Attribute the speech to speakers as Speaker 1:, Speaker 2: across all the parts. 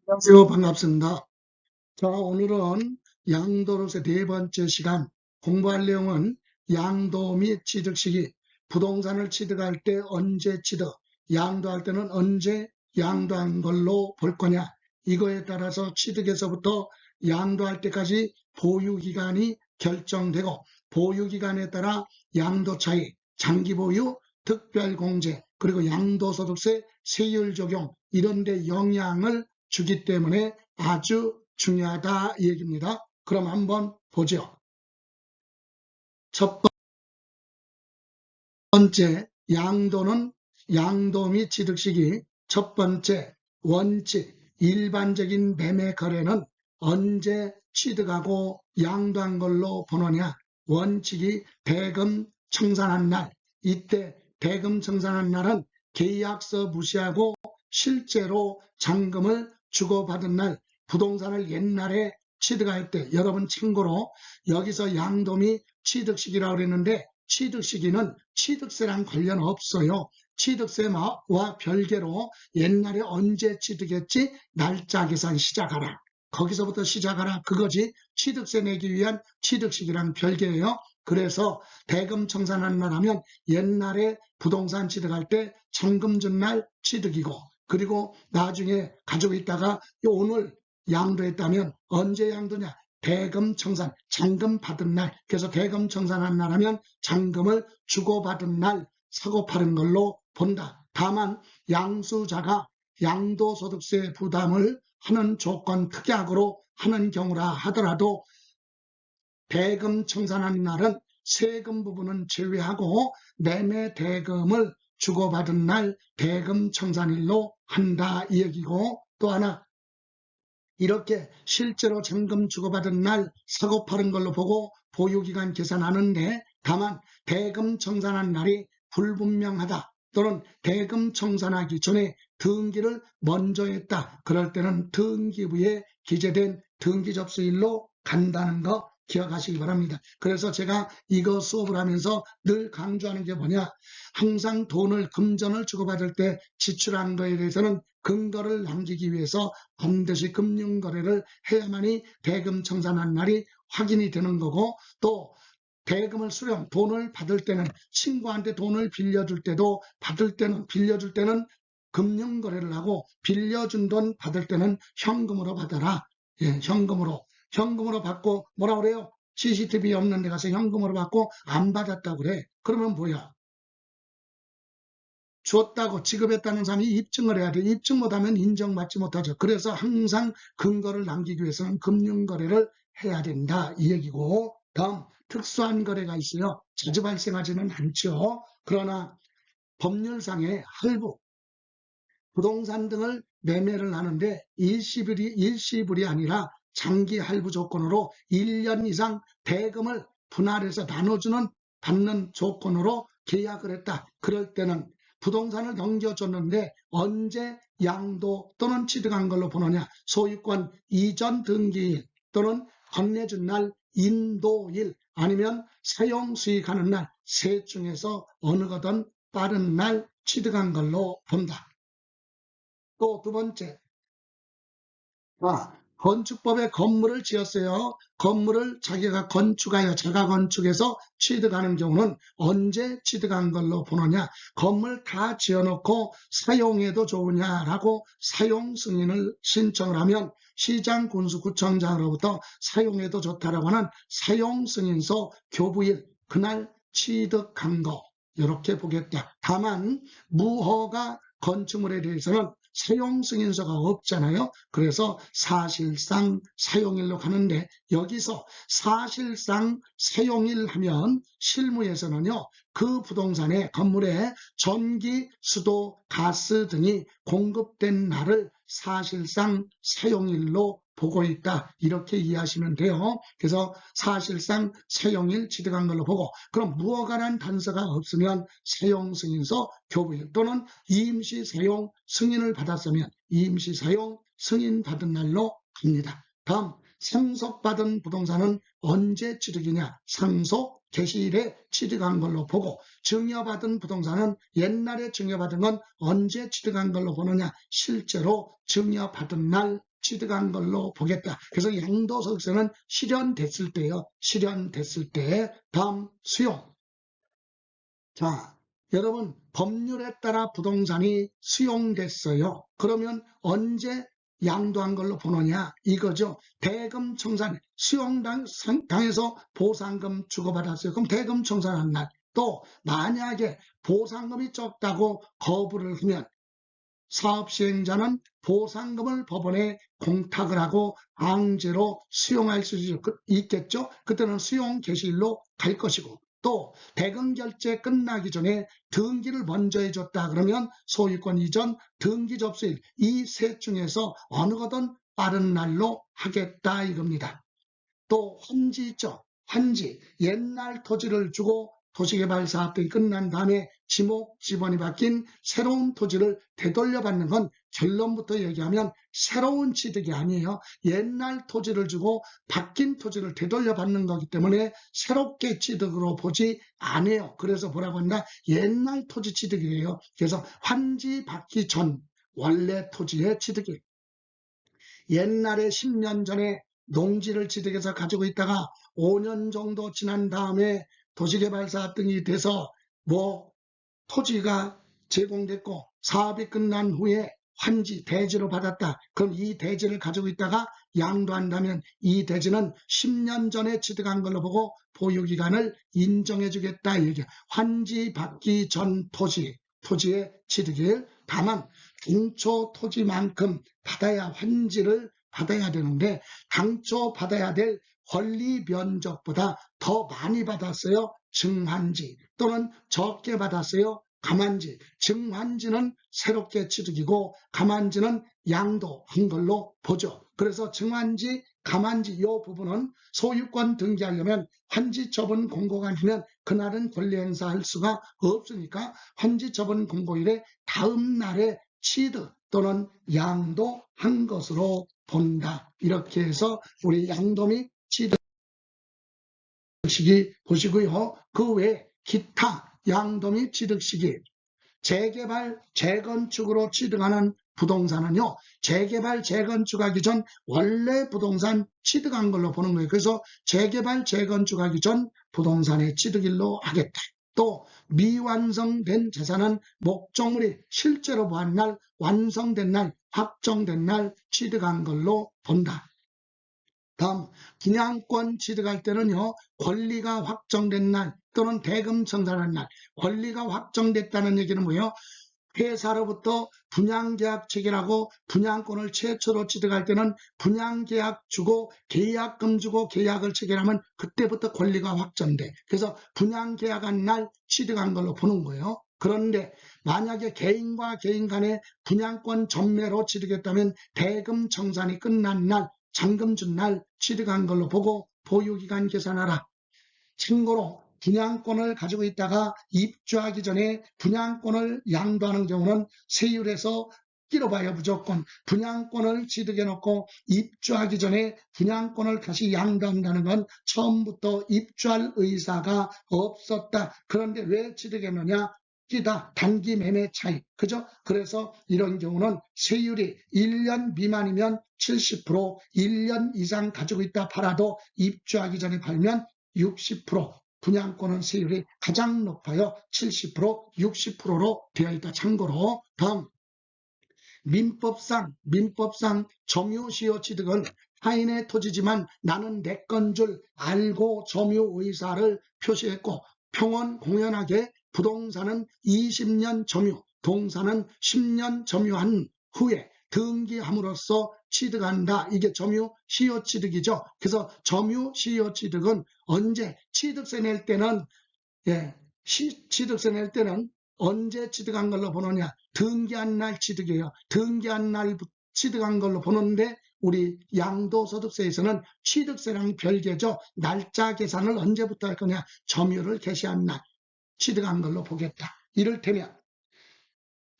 Speaker 1: 안녕하세요. 반갑습니다. 자, 오늘은 양도로서의 네 번째 시간 공부할 내용은 양도 및 취득 시기, 부동산을 취득할 때 언제 취득, 양도할 때는 언제 양도한 걸로 볼 거냐, 이거에 따라서 취득에서부터 양도할 때까지 보유기간이 결정되고, 보유기간에 따라 양도 차익, 장기 보유, 특별공제, 그리고 양도소득세 세율 적용 이런 데 영향을 주기 때문에 아주 중요하다 이 얘기입니다. 그럼 한번 보죠. 첫 번째, 양도 및 취득 시기. 첫 번째, 원칙, 일반적인 매매 거래는 언제 취득하고 양도한 걸로 보느냐. 원칙이 대금 청산한 날. 이때 대금 청산한 날은 계약서 무시하고 실제로 잔금을 주고받은 날, 부동산을 옛날에 취득할 때, 여러분 참고로 여기서 양도 및 취득 시기라고 그랬는데 취득 시기는 취득세랑 관련 없어요. 취득세와 별개로 옛날에 언제 취득했지 날짜 계산 시작하라. 거기서부터 시작하라 그거지 취득세 내기 위한 취득 시기랑 별개예요. 그래서 대금 청산한 날 하면 옛날에 부동산 취득할 때 잔금 준 날 취득이고, 그리고 나중에 가지고 있다가 오늘 양도했다면 언제 양도냐? 대금 청산, 잔금 받은 날. 그래서 대금 청산한 날 하면 잔금을 주고받은 날 사고 파는 걸로 본다. 다만 양수자가 양도소득세 부담을 하는 조건 특약으로 하는 경우라 하더라도 대금 청산한 날은 세금 부분은 제외하고 매매 대금을 주고받은 날 대금 청산일로 한다 이 얘기고, 또 하나 이렇게 실제로 잔금 주고받은 날 사고 파는 걸로 보고 보유기간 계산하는데, 다만 대금 청산한 날이 불분명하다 또는 대금 청산하기 전에 등기를 먼저 했다, 그럴 때는 등기부에 기재된 등기 접수일로 간다는 거 기억하시기 바랍니다. 그래서 제가 이거 수업을 하면서 늘 강조하는 게 뭐냐, 항상 돈을 금전을 주고받을 때 지출한 거에 대해서는 근거를 남기기 위해서 반드시 금융거래를 해야만이 대금 청산한 날이 확인이 되는 거고, 또 대금을 수령, 돈을 받을 때는 친구한테 돈을 빌려줄 때도 빌려줄 때는 금융거래를 하고 빌려준 돈 받을 때는 현금으로 받아라. 예, 현금으로 받고 뭐라 그래요? CCTV 없는 데 가서 현금으로 받고 안 받았다고 그래. 그러면 뭐야? 줬다고 지급했다는 사람이 입증을 해야 돼. 입증 못하면 인정받지 못하죠. 그래서 항상 근거를 남기기 위해서는 금융거래를 해야 된다 이 얘기고, 다음 특수한 거래가 있어요. 자주 발생하지는 않죠. 그러나 법률상의 할부, 부동산 등을 매매를 하는데 일시불이 아니라 장기 할부 조건으로 1년 이상 대금을 분할해서 나눠주는 받는 조건으로 계약을 했다. 그럴 때는 부동산을 넘겨줬는데 언제 양도 또는 취득한 걸로 보느냐, 소유권 이전 등기일 또는 건네준 날 인도일 아니면 사용 수익하는 날, 셋 중에서 어느 거든 빠른 날 취득한 걸로 본다. 또 두 번째, 건축법에 건물을 지었어요. 건물을 자기가 건축하여 자가 건축해서 취득하는 경우는 언제 취득한 걸로 보느냐, 건물 다 지어놓고 사용해도 좋으냐라고 사용 승인을 신청을 하면 시장군수구청장으로부터 사용해도 좋다라고 하는 사용 승인서 교부일 그날 취득한 거 이렇게 보겠다. 다만 무허가 건축물에 대해서는 사용 승인서가 없잖아요. 그래서 사실상 사용일로 가는데, 여기서 사실상 사용일 하면 실무에서는요, 그 부동산의 건물에 전기, 수도, 가스 등이 공급된 날을 사실상 사용일로 보고 있다 이렇게 이해하시면 돼요. 그래서 사실상 사용일 취득한 걸로 보고, 그럼 무허가란 단서가 없으면 사용승인서 교부일 또는 임시 사용 승인을 받았으면 임시 사용 승인 받은 날로 갑니다. 다음 상속받은 부동산은 언제 취득이냐, 상속 개시일에 취득한 걸로 보고, 증여받은 부동산은 옛날에 증여받은 건 언제 취득한 걸로 보느냐, 실제로 증여받은 날 취득한 걸로 보겠다. 그래서 양도소득세는 실현됐을 때요. 실현됐을 때 다음 수용. 자, 여러분 법률에 따라 부동산이 수용됐어요. 그러면 언제 양도한 걸로 보느냐 이거죠. 대금 청산 수용당해서 보상금 주고받았어요. 그럼 대금 청산한 날 또 만약에 보상금이 적다고 거부를 하면 사업시행자는 보상금을 법원에 공탁을 하고 강제로 수용할 수 있겠죠. 그때는 수용 개시일로 갈 것이고 또 대금 결제 끝나기 전에 등기를 먼저 해줬다 그러면 소유권 이전, 등기 접수일 이 셋 중에서 어느 거든 빠른 날로 하겠다 이겁니다. 또 환지 있죠. 환지 옛날 토지를 주고 도시개발사업들이 끝난 다음에 지목지번이 바뀐 새로운 토지를 되돌려받는 건 결론부터 얘기하면 새로운 취득이 아니에요. 옛날 토지를 주고 바뀐 토지를 되돌려받는 거기 때문에 새롭게 취득으로 보지 않아요. 그래서 뭐라고 한다? 옛날 토지 취득이에요. 그래서 환지 받기 전 원래 토지의 취득이에요. 옛날에 10년 전에 농지를 취득해서 가지고 있다가 5년 정도 지난 다음에 도시개발사업 등이 돼서 토지가 제공됐고 사업이 끝난 후에 환지, 대지로 받았다. 그럼 이 대지를 가지고 있다가 양도한다면 이 대지는 10년 전에 취득한 걸로 보고 보유기간을 인정해 주겠다. 얘기야. 환지 받기 전 토지의 취득일. 다만 당초 토지만큼 받아야 환지를 받아야 되는데 당초 받아야 될 권리 면적보다 더 많이 받았어요. 증환지 또는 적게 받았어요. 감환지. 증환지는 새롭게 취득이고 감환지는 양도한 걸로 보죠. 그래서 증환지, 감환지 이 부분은 소유권 등기하려면 환지처분 공고가 아니면 그날은 권리 행사할 수가 없으니까 환지처분 공고일에 다음 날에 취득 또는 양도한 것으로 본다. 이렇게 해서 우리 양도 및 취득 시기 보시고요. 그 외에 기타 양도 및 취득 시기 재개발, 재건축으로 취득하는 부동산은요. 재개발, 재건축하기 전 원래 부동산 취득한 걸로 보는 거예요. 그래서 재개발, 재건축하기 전 부동산의 취득일로 하겠다. 또 미완성된 재산은 목적물이 실제로 보한 날, 완성된 날, 확정된 날 취득한 걸로 본다. 다음 분양권 취득할 때는요. 권리가 확정된 날 또는 대금 청산한 날. 권리가 확정됐다는 얘기는 뭐예요? 회사로부터 분양계약 체결하고 분양권을 최초로 취득할 때는 분양계약 주고 계약금 주고 계약을 체결하면 그때부터 권리가 확정돼. 그래서 분양계약한 날 취득한 걸로 보는 거예요. 그런데 만약에 개인과 개인 간에 분양권 전매로 취득했다면 대금 청산이 끝난 날 잔금 준 날 취득한 걸로 보고 보유기간 계산하라. 참고로 분양권을 가지고 있다가 입주하기 전에 분양권을 양도하는 경우는 세율에서 끼러봐야 무조건 분양권을 취득해 놓고 입주하기 전에 분양권을 다시 양도한다는 건 처음부터 입주할 의사가 없었다. 그런데 왜 취득했느냐? 끼다 단기 매매 차익. 그죠? 그래서 이런 경우는 세율이 1년 미만이면 70%, 1년 이상 가지고 있다 팔아도 입주하기 전에 팔면 60%, 분양권은 세율이 가장 높아요. 70%, 60%로 되어 있다. 참고로 다음 민법상 점유시효 취득은 타인의 토지지만 나는 내 건 줄 알고 점유 의사를 표시했고 평원 공연하게 부동산은 20년 점유, 동산은 10년 점유한 후에 등기함으로써 취득한다. 이게 점유시효 취득이죠. 그래서 점유시효 취득은 언제 취득세 낼 때는 취득세 낼 때는 언제 취득한 걸로 보느냐? 등기한 날 취득이에요. 등기한 날 취득한 걸로 보는데 우리 양도소득세에서는 취득세랑 별개죠. 날짜 계산을 언제부터 할 거냐? 점유를 개시한 날 취득한 걸로 보겠다. 이를테면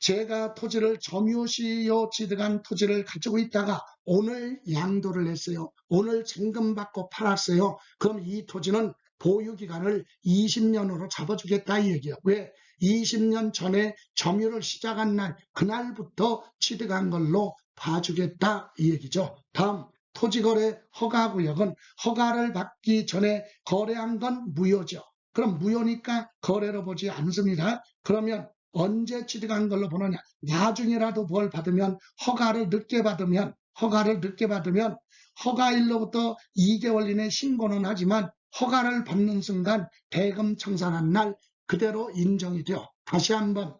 Speaker 1: 제가 토지를 점유시효 취득한 토지를 가지고 있다가 오늘 양도를 했어요. 오늘 잔금 받고 팔았어요. 그럼 이 토지는 보유기간을 20년으로 잡아주겠다 이 얘기예요. 왜? 20년 전에 점유를 시작한 날 그날부터 취득한 걸로 봐주겠다 이 얘기죠. 다음 토지거래 허가구역은 허가를 받기 전에 거래한 건 무효죠. 그럼 무효니까 거래로 보지 않습니다. 그러면 언제 취득한 걸로 보느냐? 나중에라도 뭘 받으면 허가를 늦게 받으면 허가일로부터 2개월 이내 신고는 하지만 허가를 받는 순간 대금 청산한 날 그대로 인정이 돼요. 다시 한번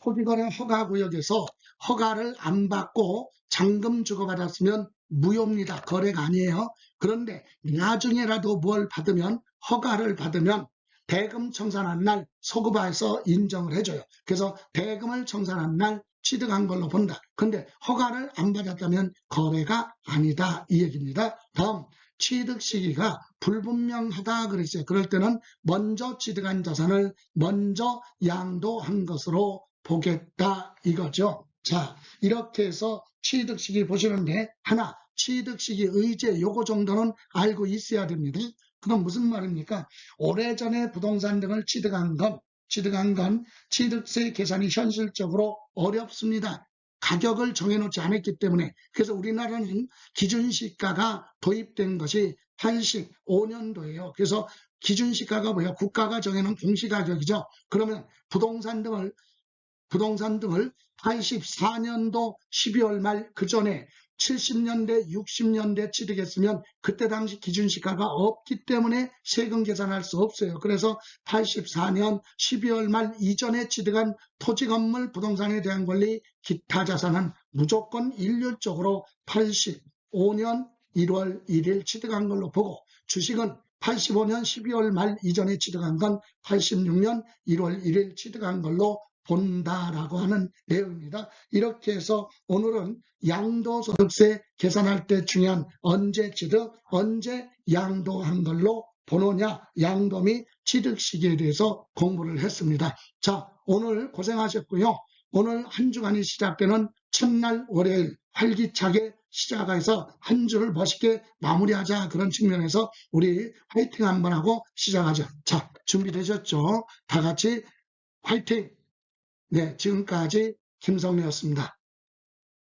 Speaker 1: 토지거래 허가구역에서 허가를 안 받고 잔금 주고받았으면 무효입니다. 거래가 아니에요. 그런데 나중에라도 뭘 받으면 허가를 받으면 대금 청산한 날 소급화해서 인정을 해줘요. 그래서 대금을 청산한 날 취득한 걸로 본다. 근데 허가를 안 받았다면 거래가 아니다 이 얘기입니다. 다음 취득 시기가 불분명하다 그랬어요. 그럴 때는 먼저 취득한 자산을 먼저 양도한 것으로 보겠다 이거죠. 자, 이렇게 해서 취득 시기 보시는데 하나, 취득 시기 의제 요거 정도는 알고 있어야 됩니다. 그럼 무슨 말입니까? 오래전에 부동산 등을 취득한 건 취득세 계산이 현실적으로 어렵습니다. 가격을 정해놓지 않았기 때문에. 그래서 우리나라는 기준시가가 도입된 것이 85년도예요. 그래서 기준시가가 뭐예요? 국가가 정해놓은 공시가격이죠. 그러면 부동산 등을 84년도 12월 말 그 전에 70년대, 60년대 취득했으면 그때 당시 기준시가가 없기 때문에 세금 계산할 수 없어요. 그래서 84년 12월 말 이전에 취득한 토지, 건물, 부동산에 대한 권리, 기타 자산은 무조건 일률적으로 85년 1월 1일 취득한 걸로 보고 주식은 85년 12월 말 이전에 취득한 건 86년 1월 1일 취득한 걸로 본다라고 하는 내용입니다. 이렇게 해서 오늘은 양도소득세 계산할 때 중요한 언제 취득, 언제 양도한 걸로 보느냐, 양도 및 취득 시기에 대해서 공부를 했습니다. 자, 오늘 고생하셨고요. 오늘 한 주간이 시작되는 첫날 월요일 활기차게 시작해서 한 주를 멋있게 마무리하자 그런 측면에서 우리 화이팅 한번 하고 시작하죠. 자, 준비되셨죠? 다 같이 화이팅! 네, 지금까지 김성래였습니다.